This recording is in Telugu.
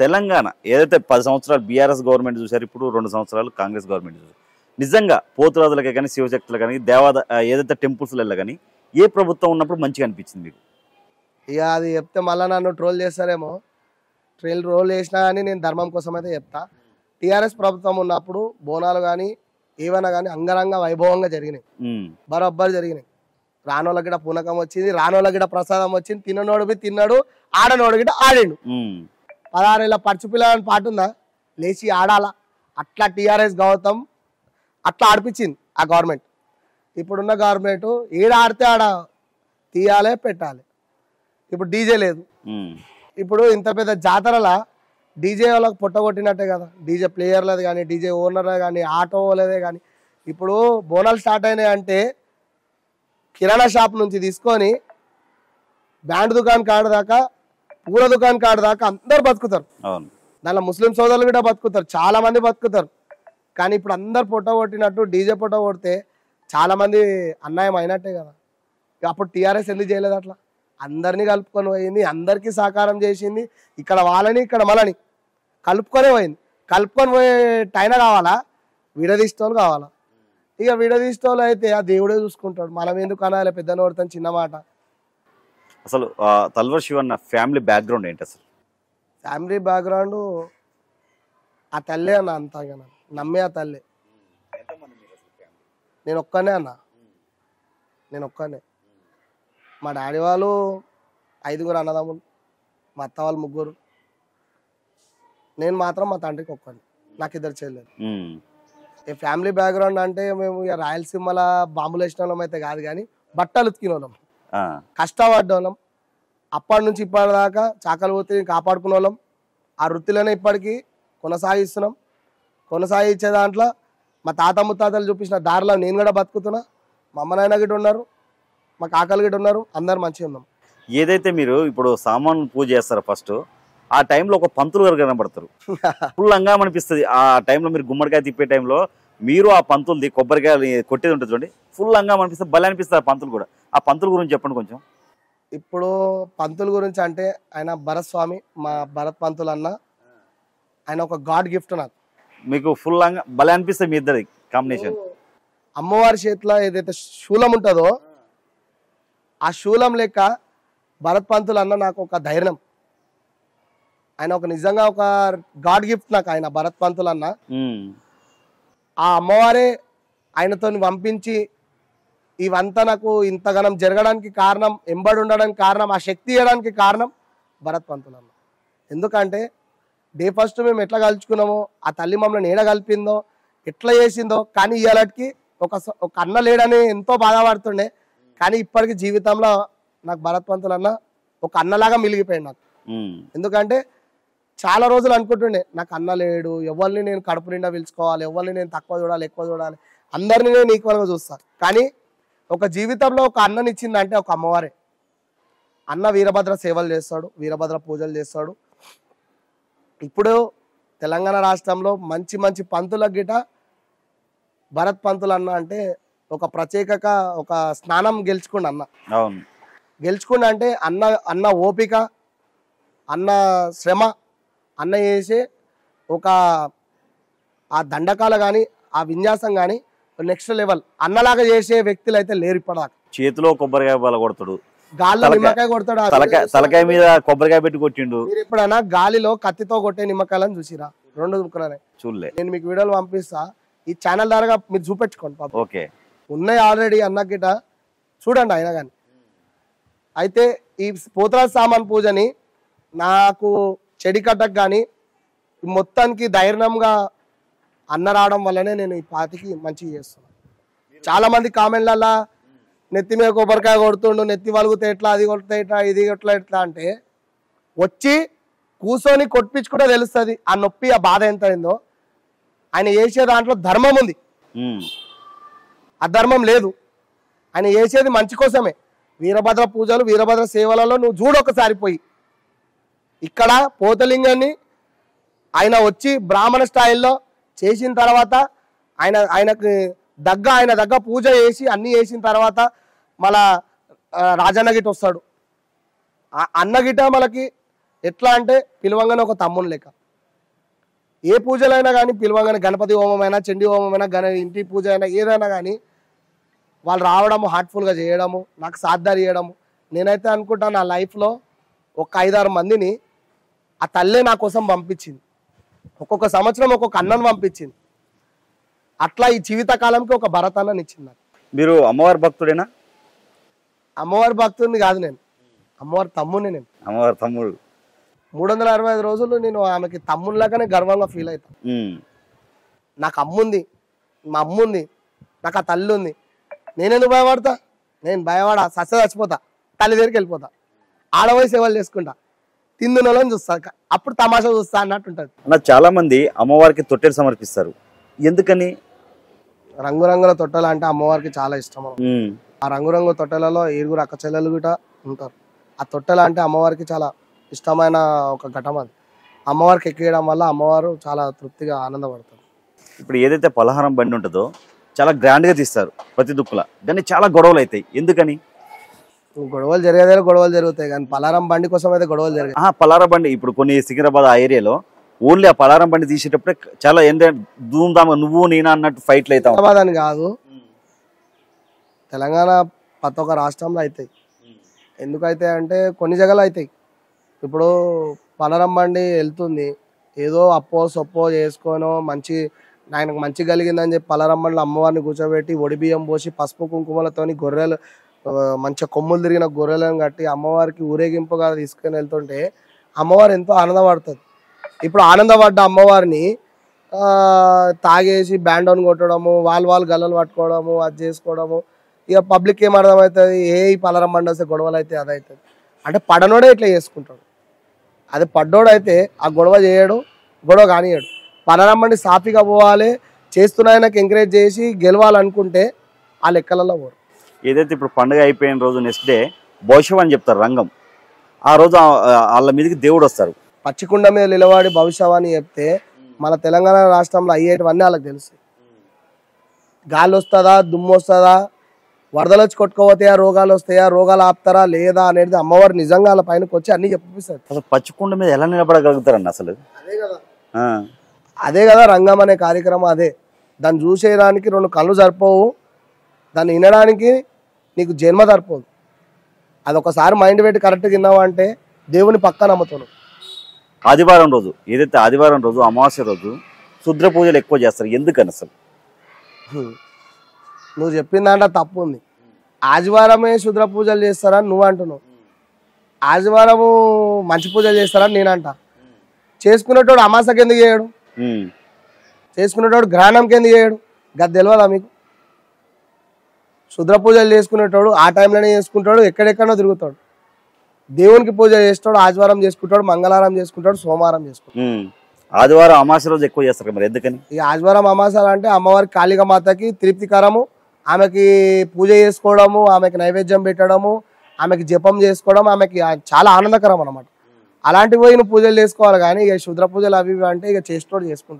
తెలంగాణ ఏదైతే 10 సంవత్సరాలు బీఆర్ఎస్ గవర్నమెంట్ చూశారు, ఇప్పుడు 2 సంవత్సరాలు కాంగ్రెస్ గవర్నమెంట్ చూశారు. నిజంగా పోతురాజులకే కానీ శివశక్తులు కానీ ఏదైతే టెంపుల్స్లలో కానీ ఏ ప్రభుత్వం ఉన్నప్పుడు మంచిగా అనిపించింది మీకు? ఇక అది చెప్తే మళ్ళీ నన్ను ట్రోల్ చేస్తారేమో. ట్రోల్ చేసినా కానీ నేను ధర్మం కోసం అయితే చెప్తా. టీఆర్ఎస్ ప్రభుత్వం ఉన్నప్పుడు బోనాలు కానీ ఏవైనా కానీ అంగరంగ వైభవంగా జరిగినాయి, బరోబ్బర్ జరిగినాయి. రానోళ్ళ గిట పూనకం వచ్చింది, రానోళ్ళ గిట ప్రసాదం వచ్చింది, తిన్నోడు తిన్నాడు, ఆడనోడు గిట ఆడిండు. 16 ఏళ్ళ పచ్చిపిల్ల అని పాట ఉందా, లేచి ఆడాలా. అట్లా టీఆర్ఎస్ గౌతమ్ అట్లా ఆడిపించింది ఆ గవర్నమెంట్. ఇప్పుడున్న గవర్నమెంట్ ఏడ ఆడితే ఆడ తీయాలి పెట్టాలి. ఇప్పుడు డీజే లేదు. ఇప్పుడు ఇంత పెద్ద జాతరలా డీజే వాళ్ళకి పొట్టగొట్టినట్టే కదా. డీజే ప్లేయర్లది కానీ, డీజే ఓనర్లది కానీ, ఆటో వాళ్ళదే కానీ. ఇప్పుడు బోనాలు స్టార్ట్ అయినాయి అంటే కిరాణా షాప్ నుంచి తీసుకొని బ్యాండ్ దుకాణం కాడు దాకా, పూల దుకాణం కాడు దాకా అందరు బతుకుతారు. దానిలో ముస్లిం సోదరులు కూడా బతుకుతారు, చాలా మంది బతుకుతారు. కానీ ఇప్పుడు అందరు పొట్ట కొట్టినట్టు డీజే పొట్ట కొడితే చాలా మంది అన్యాయం అయినట్టే కదా. అప్పుడు టీఆర్ఎస్ ఎందుకు చేయలేదు అట్లా? అందరినీ కలుపుకొని పోయింది, అందరికీ సహకారం చేసింది. ఇక్కడ వాళ్ళని ఇక్కడ మనని కలుపుకొనే పోయింది. కలుపుకొని పోయే టైన కావాలా, విడదీస్తోలు కావాలా. ఇక విడదీస్తోలు అయితే ఆ దేవుడే చూసుకుంటాడు, మనం ఎందుకు అనాలి పెద్ద నోడుతాను చిన్న మాట. అసలు తల్వార్ శివన్న ఫ్యామిలీ బ్యాక్గ్రౌండ్ ఏంటి అసలు? ఫ్యామిలీ బ్యాక్గ్రౌండ్ ఆ తల్లే అన్న, అంతా నమ్మే ఆ తల్లే. నేను ఒక్కనే అన్న, నేను ఒక్కనే. మా డాడీ వాళ్ళు 5 అన్నదమ్ములు, మా అత్త వాళ్ళు 3. నేను మాత్రం మా తండ్రికి ఒక్కని, నాకు 2 చెల్లెలు. ఈ ఫ్యామిలీ బ్యాక్గ్రౌండ్ అంటే మేము ఇక రాయలసీమల బాంబులు వేసిన వాళ్ళం అయితే కాదు, కానీ బట్టలు ఉతికిన వాళ్ళం, కష్టపడ్డ వాళ్ళం. అప్పటి నుంచి ఇప్పటిదాకా చాకలి వృత్తిని కాపాడుకునే వాళ్ళం. ఆ వృత్తిలోనే ఇప్పటికీ కొనసాగిస్తున్నాం. కొనసాగించే దాంట్లో మా తాత ముత్తాతలు చూపించిన దారిలో నేను కూడా బతుకుతున్నా. మా అమ్మ నాయన గిట్ట ఉన్నారు, మా కాకలు గిట్ట ఉన్నారు, అందరు మంచిగా ఉన్నాం. ఏదైతే మీరు ఇప్పుడు సామాన్ పూజ చేస్తారో ఫస్ట్ ఆ టైంలో ఒక పంతులు గారు కనబడతారు, ఫుల్ హంగామా అనిపిస్తుంది. ఆ టైంలో మీరు గుమ్మడికాయ తిప్పే టైంలో మీరు ఆ పంతులది కొబ్బరికాయ కొట్టేది ఉంటుంది చూడండి, ఫుల్ హంగామా అనిపిస్తుంది, భలే అనిపిస్తుంది ఆ పంతులు కూడా. ఆ పంతుల గురించి చెప్పండి కొంచెం. ఇప్పుడు పంతుల గురించి అంటే ఆయన భరత్ స్వామి, మా భరత్ పంతులు అన్న, ఆయన ఒక గాడ్ గిఫ్ట్ నాకు. మీకు ఫుల్ భలే అనిపిస్తుంది మీ ఇద్దరి కాంబినేషన్. అమ్మవారి చేతిలో ఏదైతే శూలం ఉంటుందో ఆ శూలం లెక్క భరత్ పంతులు అన్న నాకు ఒక ధైర్యం. ఆయన ఒక నిజంగా ఒక గాడ్ గిఫ్ట్ నాకు ఆయన భరత్ పంతులు అన్న. ఆ అమ్మవారే ఆయనతో పంపించి ఇవంతా నాకు ఇంతగానం జరగడానికి కారణం, ఎంబడి ఉండడానికి కారణం, ఆ శక్తి ఇవ్వడానికి కారణం భరత్ పంతులు అన్న. ఎందుకంటే డే ఫస్ట్ మేము ఎట్లా కలుచుకున్నామో, ఆ తల్లి మమ్మల్ని ఏడ కలిపిందో, ఎట్లా చేసిందో. కానీ ఇవాళకి ఒక అన్న లేడని ఎంతో బాధపడుతుండే. కానీ ఇప్పటికీ జీవితంలో నాకు భరత్ పంతులు అన్న ఒక అన్నలాగా మిలిగిపోయాడు నాకు. ఎందుకంటే చాలా రోజులు అనుకుంటుండే నాకు అన్న లేడు, ఎవరిని నేను కడుపు నిండా పిలుచుకోవాలి, ఎవరిని నేను తక్కువ చూడాలి ఎక్కువ చూడాలి, అందరినీ నేను ఈక్వల్గా చూస్తాను. కానీ ఒక జీవితంలో ఒక అన్నని ఇచ్చిందంటే ఒక అమ్మవారే. అన్న వీరభద్ర సేవలు చేస్తాడు, వీరభద్ర పూజలు చేస్తాడు. ఇప్పుడు తెలంగాణ రాష్ట్రంలో మంచి మంచి పంతుల గిట భరత్ పంతులు అన్న అంటే ఒక ప్రత్యేక ఒక స్నానం గెలుచుకుండు అన్న. గెలుచుకుండు అంటే అన్న ఓపిక, అన్న శ్రమ, అన్న చేసే ఒక ఆ దండకాలు కానీ ఆ విన్యాసం కానీ నెక్స్ట్ లెవెల్. అన్నలాగా చేసే వ్యక్తులు అయితే లేరు ఇప్పటిదాకా. చేతిలో కొబ్బరికాయ బల కొడతాడు, గాలిలో నిమ్మకాయ కొడతాడు, తలకాయ మీద కొబ్బరికాయ పెట్టి కొట్టిండు. మీరు ఎప్పుడైనా గాలిలో కత్తితో కొట్టే నిమ్మకాయలను చూసిరా? 2 ముక్కలనే చూడలే. నేను మీకు వీడియోలు పంపిస్తా, ఈ ఛానల్ ద్వారా మీరు చూపెట్టుకోండి. ఓకే, ఉన్నాయి ఆల్రెడీ అన్న గిట, చూడండి అయినా కానీ. అయితే ఈ పోతరాజు సామాన్ పూజని నాకు చెడి కట్టకు కానీ మొత్తానికి ధైర్యంగా అన్న రావడం వల్లనే నేను ఈ పాతికి మంచిగా చేస్తున్నాను. చాలా మంది కామెంట్లల్లా నెత్తి మీద కొబ్బరికాయ కొడుతుండు, నెత్తి వలుగుతే ఎట్లా, అది కొడితే ఎట్లా, ఇది ఎట్లా అంటే వచ్చి కూర్చొని కొట్టించుకుంటే తెలుస్తుంది ఆ నొప్పి, ఆ బాధ ఎంత అయిందో. ఆయన చేసే దాంట్లో ధర్మం ఉంది, అధర్మం లేదు. ఆయన చేసేది మంచి కోసమే. వీరభద్ర పూజలు, వీరభద్ర సేవలలో నువ్వు చూడొకసారి పోయి. ఇక్కడ పోతలింగాన్ని ఆయన వచ్చి బ్రాహ్మణ స్టైల్లో చేసిన తర్వాత ఆయన దగ్గ పూజ చేసి అన్నీ చేసిన తర్వాత మళ్ళా రాజన్న గిట వస్తాడు. అన్న గిట మనకి ఎట్లా అంటే పిలవంగానే ఒక తమ్ముని లెక్క. ఏ పూజలైనా కానీ పిలవంగానే, గణపతి హోమమైనా, చండీ హోమమైనా, ఇంటి పూజ అయినా ఏదైనా కానీ వాళ్ళు రావడము, హార్ట్ఫుల్గా చేయడము, నాకు సాధ్దారి చేయడము. నేనైతే అనుకుంటా నా లైఫ్లో ఒక 5-6 మందిని ఆ తల్లే నా కోసం పంపించింది. ఒక్కొక్క సంవత్సరం ఒక్కొక్క అన్నను పంపించింది. అట్లా ఈ జీవితకాలంకి ఒక భరత్ అన్నని ఇచ్చింది నాకు. మీరు అమ్మవారి భక్తుడేనా? అమ్మవారి భక్తుడిని కాదు నేను, అమ్మవారి తమ్ముడిని నేను. అమ్మవారి తమ్ముడు. 365 రోజులు నేను ఆమెకి తమ్ముళ్ళగానే గర్వంగా ఫీల్ అవుతాను. నాకు అమ్ముంది, మా అమ్ముంది, నాకు ఆ తల్లి ఉంది. నేనెందుకు భయపడతా? నేను భయపడా, చచ్చిపోతా, తల్లి దగ్గరికి వెళ్ళిపోతా, ఆడవై సేవలు చేసుకుంటా, తిందునోళ్ళని చూస్తా, అప్పుడు తమాషా చూస్తా అన్నట్టు ఉంటుంది. అన్న చాలా మంది అమ్మవారికి తొట్టెలు సమర్పిస్తారు, ఎందుకని? రంగురంగుల తొట్టెలు అంటే అమ్మవారికి చాలా ఇష్టం. ఆ రంగురంగుల తొట్టెలలో 7 అక్క చెల్లెలు కూడా ఉంటారు. ఆ తొట్టెలు అంటే అమ్మవారికి చాలా ఇష్టమైన ఒక ఘటన. అది అమ్మవారికి ఎక్కేయడం వల్ల అమ్మవారు చాలా తృప్తిగా ఆనందపడతారు. ఇప్పుడు ఏదైతే పలహారం బండి ఉంటుందో చాలా గ్రాండ్గా తీస్తారు ప్రతి దుక్కుల, కానీ చాలా గొడవలు అవుతాయి, ఎందుకని? గొడవలు జరిగేదే గొడవలు జరుగుతాయి, కానీ పలారం బండి కోసం అయితే గొడవలు జరిగాయి. పలారం బండి ఇప్పుడు కొన్ని సికింద్రాబాద్ ఆ ఏరియాలో ఓన్లీ ఆ పలారం బండి తీసేటప్పుడే చాలా ఏంటంటే ధూమ్ధామ్ నువ్వు నేనా అన్నట్టు ఫైట్లు అవుతావు. హైదరాబాద్ అని కాదు, తెలంగాణ ప్రతి ఒక్క రాష్ట్రంలో అవుతాయి. ఎందుకైతే అంటే కొన్ని జగలు అవుతాయి. ఇప్పుడు పలారం బండి వెళ్తుంది, ఏదో అప్పో సొప్పో చేసుకోనో ఆయనకు మంచి కలిగిందని చెప్పి పలారం బండిలో అమ్మవారిని కూర్చోబెట్టి ఒడి బియ్యం పోసి పసుపు కుంకుమలతోని గొర్రెలు, మంచిగా కొమ్ములు తిరిగిన గొర్రెలను కట్టి అమ్మవారికి ఊరేగింపుగా తీసుకొని వెళ్తుంటే అమ్మవారు ఎంతో ఆనందపడుతుంది. ఇప్పుడు ఆనందపడ్డ అమ్మవారిని తాగేసి బ్యాండ్ ఆన్ కొట్టడము, వాళ్ళు గల్లలు పట్టుకోవడము, అది చేసుకోవడము, ఇక పబ్లిక్ ఏం అర్థమవుతుంది? ఈ పలారం బండి వస్తే గొడవలు అయితే అదవుతుంది అంటే పడనోడే ఇట్లా చేసుకుంటాడు. అది పడ్డోడైతే ఆ గొడవ చేయడు, గొడవ కానియడు. పలారం బండి సాఫీగా పోవాలి, చేస్తున్నాయనకు ఎంకరేజ్ చేసి గెలవాలనుకుంటే ఆ లెక్కలలో పోరు. ఏదైతే ఇప్పుడు పండుగ అయిపోయిన రోజు నెక్స్ట్ డే భవిష్యం అని చెప్తారు రంగం, ఆ రోజు వాళ్ళ మీదకి దేవుడు వస్తారు. పచ్చికుండ మీద నిలబడి భవిష్యవాణి చెప్తే మన తెలంగాణ రాష్ట్రంలో అయ్యేటివన్నీ వాళ్ళకి తెలుస్తాయి. గాలి వస్తుందా, దుమ్ము వస్తుందా, వరదలు వచ్చి కొట్టుకోపోతాయా, రోగాలు వస్తాయా, రోగాలు ఆపుతారా లేదా అనేది అమ్మవారు నిజంగా వాళ్ళ పైనకి వచ్చి అన్ని చెప్పిస్తారు. అసలు పచ్చికుండ మీద ఎలా నిలబడగలుగుతారన్న అసలు? అదే కదా రంగం అనే కార్యక్రమం. అదే దాన్ని చూసేయడానికి 2 కళ్ళు సరిపోవు, దాన్ని వినడానికి నీకు జన్మ సరిపోదు. అది ఒకసారి మైండ్ పెట్టి కరెక్ట్గా విన్నావు అంటే దేవుని పక్కా నమ్ముతాను. ఆదివారం రోజు ఏదైతే ఆదివారం రోజు అమావాస్య రోజు శుద్ర పూజలు ఎక్కువ చేస్తారు, ఎందుకని అసలు? నువ్వు చెప్పిందంటే తప్పు ఉంది. ఆదివారమే శుద్ర పూజలు చేస్తారని నువ్వు అంటున్నావు, ఆదివారము మంచి పూజలు చేస్తారని నేనంట. చేసుకునేటోడు అమాసకి ఎందుకు చేయడు? చేసుకునేటోడు గ్రహణంకి ఎందుకు చేయడు? గది తెలియదా మీకు? శుద్ర పూజలు చేసుకునేటోడు ఆ టైంలోనే చేసుకుంటాడు, ఎక్కడెక్కడో తిరుగుతాడు. దేవునికి పూజ చేస్తాడు, ఆదివారం చేసుకుంటాడు, మంగళవారం చేసుకుంటాడు, సోమవారం చేసుకుంటాడు. ఆదివారం అమావాస్య రోజు ఎక్కువ చేస్తారు మరి, ఎందుకని? ఈ ఆదివారం అమావాస్య అంటే అమ్మవారి కాళిక మాతకి తృప్తికరము, ఆమెకి పూజ చేసుకోవడము, ఆమెకి నైవేద్యం పెట్టడము, ఆమెకి జపం చేసుకోవడం ఆమెకి చాలా ఆనందకరం అనమాట. అలాంటివి పోయి నువ్వు పూజలు చేసుకోవాలి. కానీ ఇక శుద్ర పూజలు అవి అంటే ఇక చేసేటోడు చేసుకుంటాడు.